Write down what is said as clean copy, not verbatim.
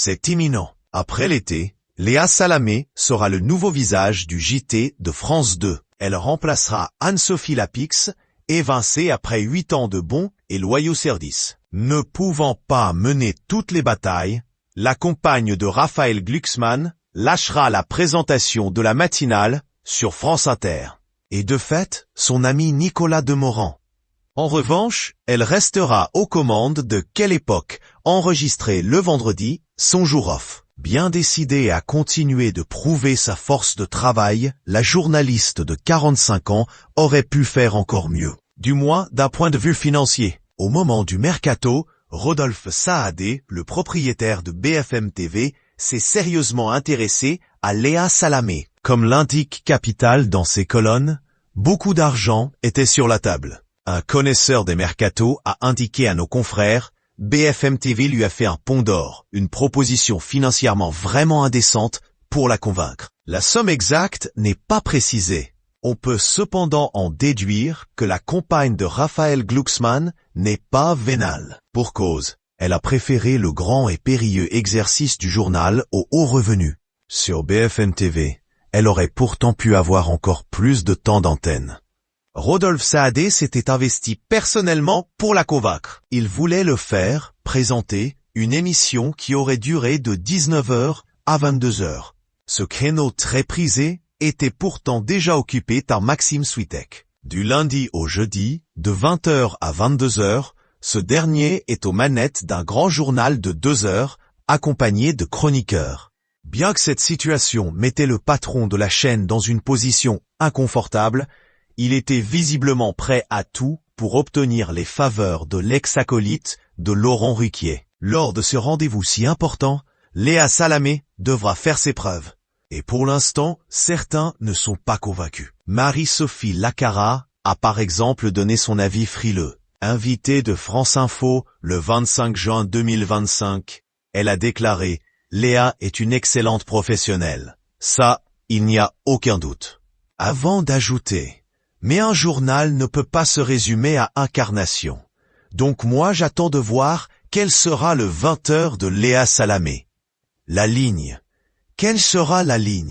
c'est imminent. Après l'été, Léa Salamé sera le nouveau visage du JT de France 2. Elle remplacera Anne-Sophie Lapix, évincée après 8 ans de bons et loyaux services. Ne pouvant pas mener toutes les batailles, la compagne de Raphaël Glucksmann lâchera la présentation de la matinale sur France Inter. Et de fait, son ami Nicolas Demorand. En revanche, elle restera aux commandes de Quelle époque, enregistré le vendredi, son jour off. Bien décidée à continuer de prouver sa force de travail, la journaliste de 45 ans aurait pu faire encore mieux. Du moins d'un point de vue financier. Au moment du mercato, Rodolphe Saadé, le propriétaire de BFM TV, s'est sérieusement intéressé à Léa Salamé. Comme l'indique Capital dans ses colonnes, beaucoup d'argent était sur la table. Un connaisseur des mercatos a indiqué à nos confrères, BFM TV lui a fait un pont d'or, une proposition financièrement vraiment indécente pour la convaincre. La somme exacte n'est pas précisée. On peut cependant en déduire que la compagne de Raphaël Glucksmann n'est pas vénale. Pour cause, elle a préféré le grand et périlleux exercice du journal aux hauts revenus. Sur BFM TV, elle aurait pourtant pu avoir encore plus de temps d'antenne. Rodolphe Saadé s'était investi personnellement pour la convaincre. Il voulait le faire présenter une émission qui aurait duré de 19h à 22h. Ce créneau très prisé était pourtant déjà occupé par Maxime Switek. Du lundi au jeudi, de 20h à 22h, ce dernier est aux manettes d'un grand journal de 2 heures, accompagné de chroniqueurs. Bien que cette situation mettait le patron de la chaîne dans une position inconfortable, il était visiblement prêt à tout pour obtenir les faveurs de l'ex-acolyte de Laurent Ruquier. Lors de ce rendez-vous si important, Léa Salamé devra faire ses preuves. Et pour l'instant, certains ne sont pas convaincus. Marie-Sophie Lacara a par exemple donné son avis frileux. Invitée de France Info le 25 juin 2025, elle a déclaré « Léa est une excellente professionnelle. Ça, il n'y a aucun doute. » Avant d'ajouter « Mais un journal ne peut pas se résumer à incarnation. Donc moi j'attends de voir quel sera le 20h de Léa Salamé. La ligne. Quelle sera la ligne ?